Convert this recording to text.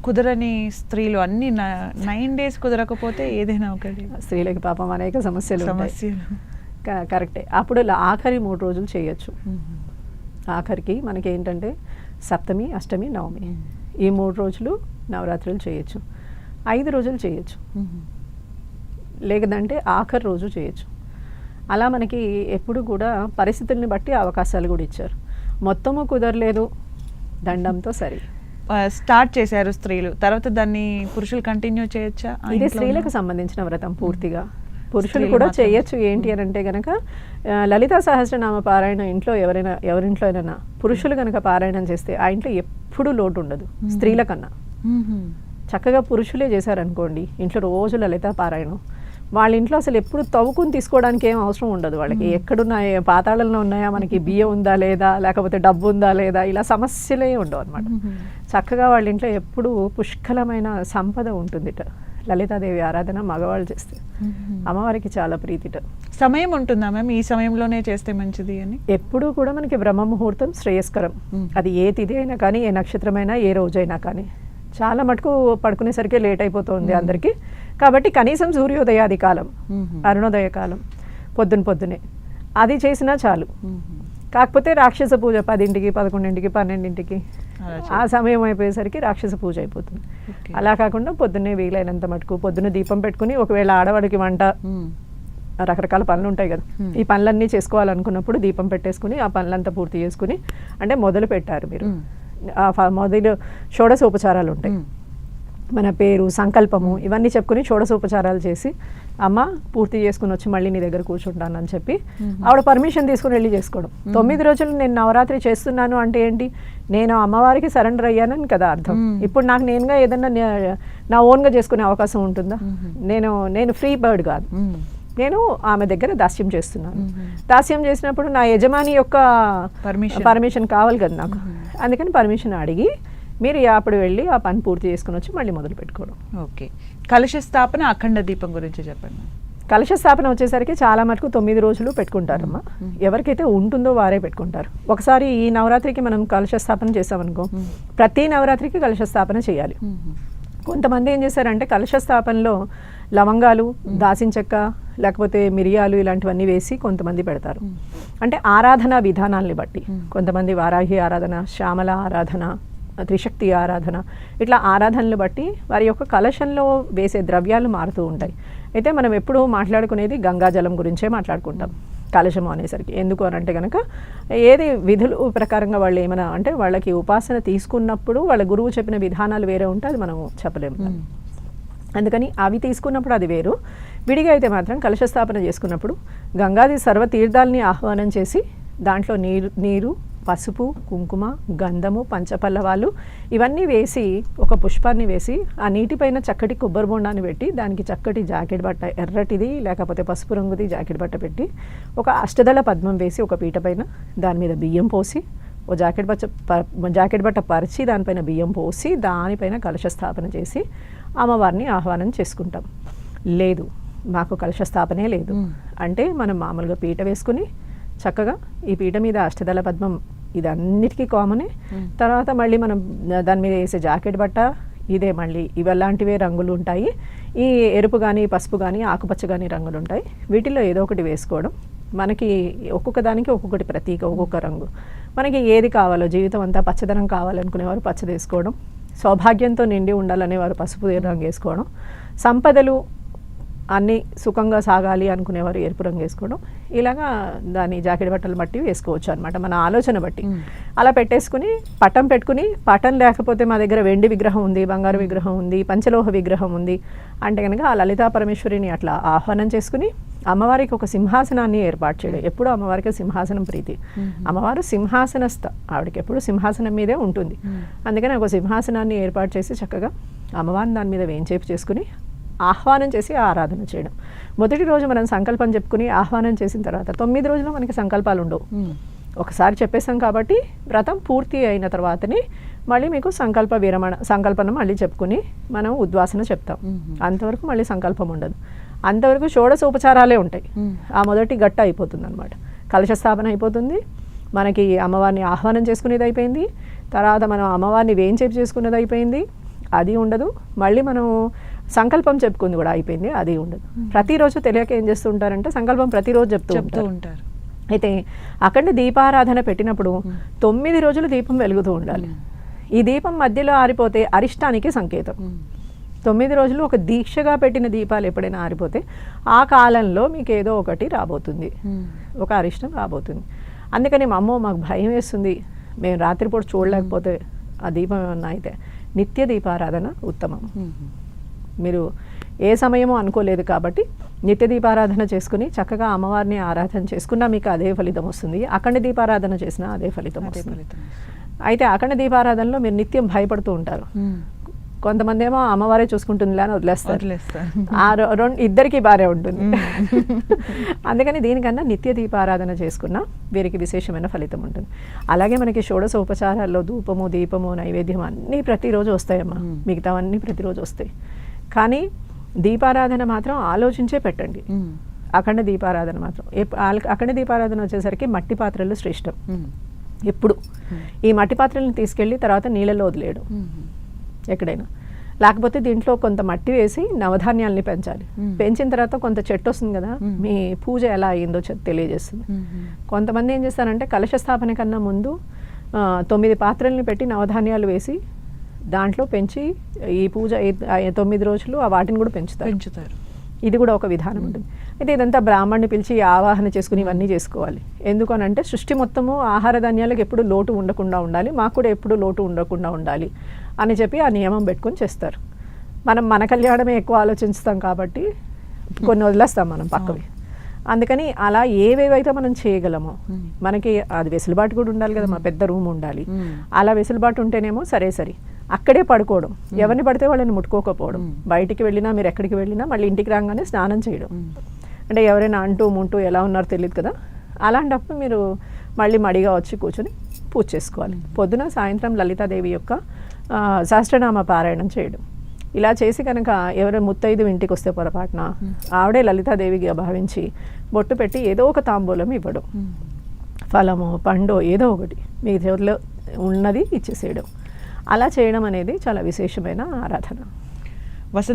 కుదరని స్త్రీలు అన్ని 9 days కుదరకపోతే ఏదైనా ఒకటి స్త్రీలకి పాపం అనేక సమస్యలు కరెక్టే. అప్పుడు ఆఖరి 3 రోజులు చేయొచ్చు. ఆఖరికి మనకి ఏంటంటే సప్తమి, అష్టమి, నవమి ఈ 3 రోజులు నవరాత్రులు చేయొచ్చు. 5 రోజులు చేయొచ్చు, లేదంటే ఆఖరి రోజు చేయొచ్చు. అలా మనకి ఎప్పుడు కూడా పరిస్థితుల్ని బట్టి అవకాశాలు కూడా ఇచ్చారు. మొత్తము కుదరలేదు దండంతో సరి స్టార్ట్ చేశారు స్త్రీలు, తర్వాత దాన్ని పురుషులు కంటిన్యూ చేయొచ్చా? ఇది స్త్రీలకు సంబంధించిన వ్రతం పూర్తిగా. పురుషులు కూడా చేయొచ్చు. ఏంటి అని అంటే కనుక లలితా సహస్రనామ పారాయణ ఇంట్లో ఎవరింట్లో అయినా పురుషులు కనుక పారాయణం చేస్తే ఆ ఇంట్లో ఎప్పుడూ లోటు ఉండదు. స్త్రీల కన్నా చక్కగా పురుషులే చేశారనుకోండి ఇంట్లో రోజు లలితా పారాయణం, వాళ్ళ ఇంట్లో అసలు ఎప్పుడు తవ్వుకుని తీసుకోవడానికి ఏం అవసరం ఉండదు. వాళ్ళకి ఎక్కడున్నాయి, పాతాళంలో ఉన్నాయా, మనకి బియ్యం ఉందా లేదా, లేకపోతే డబ్బు ఉందా లేదా, ఇలా సమస్యలే ఉండవు అనమాట. చక్కగా వాళ్ళ ఇంట్లో ఎప్పుడు పుష్కలమైన సంపద ఉంటుందిట. లలితాదేవి ఆరాధన మగవాళ్ళు చేస్తే అమ్మవారికి చాలా ప్రీతిట. సమయం ఉంటుందా మ్యామ్ ఈ సమయంలోనే చేస్తే మంచిది అని? ఎప్పుడూ కూడా మనకి బ్రహ్మ ముహూర్తం శ్రేయస్కరం. అది ఏ తిథి అయినా కానీ, ఏ నక్షత్రమైనా, ఏ రోజైనా కానీ. చాలా మటుకు పడుకునేసరికి లేట్ అయిపోతుంది అందరికీ. కాబట్టి కనీసం సూర్యోదయాది కాలం, అరుణోదయ కాలం, పొద్దునే అది చేసినా చాలు. కాకపోతే రాక్షస పూజ 10ంటికి, 11ంటికి, 12ంటికి ఆ సమయం అయిపోయేసరికి రాక్షస పూజ అయిపోతుంది. అలా కాకుండా పొద్దున్నే వీలైనంత మటుకు పొద్దున్న దీపం పెట్టుకుని, ఒకవేళ ఆడవాడికి వంట రకరకాల పనులు ఉంటాయి కదా, ఈ పనులన్నీ చేసుకోవాలనుకున్నప్పుడు దీపం పెట్టేసుకుని ఆ పనులంతా పూర్తి చేసుకుని, అంటే మొదలు పెట్టారు మీరు మొదలు షోడశోపచారాలు ఉంటాయి. మన పేరు, సంకల్పము ఇవన్నీ చెప్పుకుని షోడశోపచారాలు చేసి అమ్మ పూర్తి చేసుకుని వచ్చి మళ్ళీ నీ దగ్గర కూర్చుంటానని చెప్పి ఆవిడ పర్మిషన్ తీసుకుని వెళ్ళి చేసుకోవడం. 9 రోజులు నేను నవరాత్రి చేస్తున్నాను అంటే ఏంటి, నేను అమ్మవారికి సరెండర్ అయ్యానని కదా అర్థం. ఇప్పుడు నాకు నేనుగా ఏదన్నా నా ఓన్గా చేసుకునే అవకాశం ఉంటుందా? నేను ఫ్రీ బర్డ్ కాదు, నేను ఆమె దగ్గర దాస్యం చేస్తున్నాను. దాస్యం చేసినప్పుడు నా యజమాని యొక్క పర్మిషన్ కావాలి కదా నాకు. అందుకని పర్మిషన్ అడిగి మీరు అప్పుడు వెళ్ళి ఆ పని పూర్తి చేసుకుని వచ్చి మళ్ళీ మొదలు పెట్టుకోవడం. ఓకే. కలశ స్థాపన, అఖండ దీపం గురించి చెప్పండి. కలశ స్థాపన వచ్చేసరికి చాలా మటుకు 9 రోజులు పెట్టుకుంటారమ్మా. ఎవరికైతే ఉంటుందో వారే పెట్టుకుంటారు. ఒకసారి ఈ నవరాత్రికి మనం కలశ స్థాపన చేసామనుకో, ప్రతి నవరాత్రికి కలశ స్థాపన చేయాలి. కొంతమంది ఏం చేశారంటే కలశ స్థాపనలో లవంగాలు, దాసిన చెక్క, లేకపోతే మిరియాలు ఇలాంటివన్నీ వేసి కొంతమంది పెడతారు. అంటే ఆరాధన విధానాల్ని బట్టి కొంతమంది వారాహి ఆరాధన, శ్యామల ఆరాధన, త్రిశక్తి ఆరాధన, ఇట్లా ఆరాధనలు బట్టి వారి యొక్క కలశంలో వేసే ద్రవ్యాలు మారుతూ ఉంటాయి. అయితే మనం ఎప్పుడూ మాట్లాడుకునేది గంగాజలం గురించే మాట్లాడుకుంటాం కలశము అనేసరికి. ఎందుకు అని అంటే కనుక ఏది విధులు ప్రకారంగా వాళ్ళు ఏమైనా అంటే వాళ్ళకి ఉపాసన తీసుకున్నప్పుడు వాళ్ళ గురువు చెప్పిన విధానాలు వేరే ఉంటే అది మనం చెప్పలేము. అందుకని అవి తీసుకున్నప్పుడు అది వేరు. విడిగా అయితే మాత్రం కలశ స్థాపన చేసుకున్నప్పుడు గంగాది సర్వ తీర్థాలని ఆహ్వానం చేసి దాంట్లో నీరు, పసుపు, కుంకుమ, గంధము, పంచపల్లవాలు ఇవన్నీ వేసి ఒక పుష్పాన్ని వేసి ఆ నీటిపైన చక్కటి కొబ్బరి బొండాన్ని పెట్టి దానికి చక్కటి జాకెట్ బట్ట, ఎర్రటిది లేకపోతే పసుపు రంగుది జాకెట్ బట్ట పెట్టి ఒక అష్టదళ పద్మం వేసి ఒక పీట పైన దాని మీద బియ్యం పోసి ఓ జాకెట్ బట్ట పరిచి దానిపైన బియ్యం పోసి దానిపైన కలశ స్థాపన చేసి అమ్మవారిని ఆహ్వానం చేసుకుంటాం. లేదు మాకు కలశ స్థాపనే లేదు అంటే మనం మామూలుగా పీట వేసుకుని చక్కగా ఈ పీట మీద అష్టదళ పద్మం ఇది అన్నిటికీ కామనే. తర్వాత మళ్ళీ మనం దాని మీద వేసే జాకెట్ బట్ట ఇదే, మళ్ళీ ఇవలాంటివే రంగులు ఉంటాయి. ఈ ఎరుపు కానీ, పసుపు కానీ, ఆకుపచ్చ కానీ రంగులు ఉంటాయి. వీటిల్లో ఏదో ఒకటి వేసుకోవడం. మనకి ఒక్కొక్క దానికి ఒక్కొక్కటి ప్రతీక, ఒక్కొక్క రంగు. మనకి ఏది కావాలో, జీవితం అంతా పచ్చదనం కావాలనుకునేవారు పచ్చది వేసుకోవడం, సౌభాగ్యంతో నిండి ఉండాలనేవారు పసుపు రంగు వేసుకోవడం, సంపదలు అన్నీ సుఖంగా సాగాలి అనుకునేవారు ఎరుపు రంగు వేసుకోవడం. ఇలాగా దాని జాకెట్ బట్టలు బట్టి వేసుకోవచ్చు అనమాట, మన ఆలోచన బట్టి. అలా పెట్టేసుకుని పటం పెట్టుకుని, పటం లేకపోతే మా దగ్గర వెండి విగ్రహం ఉంది, బంగారు విగ్రహం ఉంది, పంచలోహ విగ్రహం ఉంది అంటే కనుక ఆ లలితా పరమేశ్వరిని అట్లా ఆహ్వానం చేసుకుని అమ్మవారికి ఒక సింహాసనాన్ని ఏర్పాటు చేయడం. ఎప్పుడు అమ్మవారికి సింహాసనం ప్రీతి. అమ్మవారు సింహాసనస్థ, ఆవిడకి ఎప్పుడు సింహాసనం మీదే ఉంటుంది. అందుకని ఒక సింహాసనాన్ని ఏర్పాటు చేసి చక్కగా అమ్మవారిని దాని మీద వేంచేపు చేసుకుని ఆహ్వానం చేసి ఆరాధన చేయడం. మొదటి రోజు మనం సంకల్పం చెప్పుకుని ఆహ్వానం చేసిన తర్వాత 9 రోజులు మనకి సంకల్పాలు ఉండవు. ఒకసారి చెప్పేసాం కాబట్టి వ్రతం పూర్తి అయిన తర్వాతని మళ్ళీ మీకు సంకల్పన మళ్ళీ చెప్పుకుని మనం ఉద్వాసన చెప్తాం. అంతవరకు మళ్ళీ సంకల్పం ఉండదు. అంతవరకు షోడశోపచారాలే ఉంటాయి. ఆ మొదటి గట్ట అయిపోతుంది అనమాట. కలశ స్థాపన అయిపోతుంది, మనకి అమ్మవారిని ఆహ్వానం చేసుకునేది అయిపోయింది, తర్వాత మనం అమ్మవారిని వేంచేపు చేసుకునేది అయిపోయింది, అది ఉండదు. మళ్ళీ మనం సంకల్పం చెప్పుకుంది కూడా అయిపోయింది, అది ఉండదు. ప్రతిరోజు తెలియక ఏం చేస్తూ ఉంటారంటే సంకల్పం ప్రతిరోజు చెప్తూ ఉంటారు. అయితే అక్కడ దీపారాధన పెట్టినప్పుడు 9 రోజులు దీపం వెలుగుతూ ఉండాలి. ఈ దీపం మధ్యలో ఆరిపోతే అరిష్టానికి సంకేతం. 9 రోజులు ఒక దీక్షగా పెట్టిన దీపాలు ఎప్పుడైనా ఆరిపోతే ఆ కాలంలో మీకు ఏదో ఒకటి రాబోతుంది, ఒక అరిష్టం రాబోతుంది. అందుకని అమ్మో మాకు భయం వేస్తుంది, మేము రాత్రిపూట చూడలేకపోతే ఆ దీపం ఏమన్నా అయితే నిత్య దీపారాధన ఉత్తమం. మీరు ఏ సమయమో అనుకోలేదు కాబట్టి నిత్య దీపారాధన చేసుకుని చక్కగా అమ్మవారిని ఆరాధన చేసుకున్నా మీకు అదే ఫలితం వస్తుంది. అఖండ దీపారాధన చేసినా అదే ఫలితం వస్తుంది. అయితే అఖండ దీపారాధనలో మీరు నిత్యం భయపడుతూ ఉంటారు. కొంతమంది ఏమో అమ్మవారే చూసుకుంటుందిలే అని వదిలేస్తారు. ఇద్దరికి భార్య ఉంటుంది. అందుకని దీనికన్నా నిత్య దీపారాధన చేసుకున్నా వీరికి విశేషమైన ఫలితం ఉంటుంది. అలాగే మనకి షోడశ ఉపచారాల్లో ధూపము, దీపము, నైవేద్యం అన్నీ ప్రతిరోజు వస్తాయమ్మా. మిగతావన్నీ ప్రతిరోజు వస్తాయి. కానీ దీపారాధన మాత్రం ఆలోచించే పెట్టండి. అఖండ దీపారాధన మాత్రం అఖండ దీపారాధన వచ్చేసరికి మట్టి పాత్రలు శ్రేష్టం. ఎప్పుడు ఈ మట్టి పాత్రలను తీసుకెళ్ళి తర్వాత నీళ్ళలో వదిలేయడం ఎక్కడైనా. లేకపోతే దీంట్లో కొంత మట్టి వేసి నవధాన్యాలని పెంచాలి. పెంచిన తర్వాత కొంత చెట్టు వస్తుంది కదా, మీ పూజ ఎలా అయ్యిందో తెలియజేస్తుంది. కొంతమంది ఏం చేస్తారంటే కలశ స్థాపన కన్నా ముందు 9 పాత్రల్ని పెట్టి నవధాన్యాలు వేసి దాంట్లో పెంచి ఈ పూజ 9 రోజులు వాటిని కూడా పెంచుతారు. ఇది కూడా ఒక విధానం ఉంటుంది. అయితే ఇదంతా బ్రాహ్మణ్ణి పిలిచి ఆవాహన చేసుకుని ఇవన్నీ చేసుకోవాలి. ఎందుకనంటే సృష్టి మొత్తము ఆహార ధాన్యాలకు ఎప్పుడు లోటు ఉండకుండా ఉండాలి, మాకు కూడా ఎప్పుడు లోటు ఉండకుండా ఉండాలి అని చెప్పి ఆ నియమం పెట్టుకొని చేస్తారు. మనం మన కళ్యాణమే ఎక్కువ ఆలోచిస్తాం కాబట్టి కొన్ని వదిలేస్తాం మనం పక్కవి. అందుకని అలా ఏవేవైతే మనం చేయగలమో, మనకి అది వెసులుబాటు కూడా ఉండాలి కదా, మా పెద్ద రూమ్ ఉండాలి. అలా వెసులుబాటు ఉంటేనేమో సరే అక్కడే పడుకోవడం, ఎవరిని పడితే వాళ్ళని ముట్టుకోకపోవడం, బయటికి వెళ్ళినా మీరు ఎక్కడికి వెళ్ళినా మళ్ళీ ఇంటికి రాగానే స్నానం చేయడం. అంటే ఎవరైనా అంటూ ముంటూ ఎలా ఉన్నారో తెలియదు కదా, అలాంటప్పుడు మీరు మళ్ళీ మడిగా వచ్చి కూర్చొని పూజ చేసుకోవాలి. పొద్దున సాయంత్రం లలితాదేవి యొక్క సహస్రనామ పారాయణం చేయడం. ఇలా చేసి కనుక ఎవరైనా ముత్తైదు ఇంటికి వస్తే పొరపాటున ఆవిడే లలితాదేవిగా భావించి బొట్టు పెట్టి ఏదో ఒక తాంబూలం ఇవ్వడం, ఫలమో పండో ఏదో ఒకటి మీ చేతిలో ఉన్నది ఇచ్చేసేయడం. అలా చేయడం అనేది చాలా విశేషమైన ఆరాధన. వసంత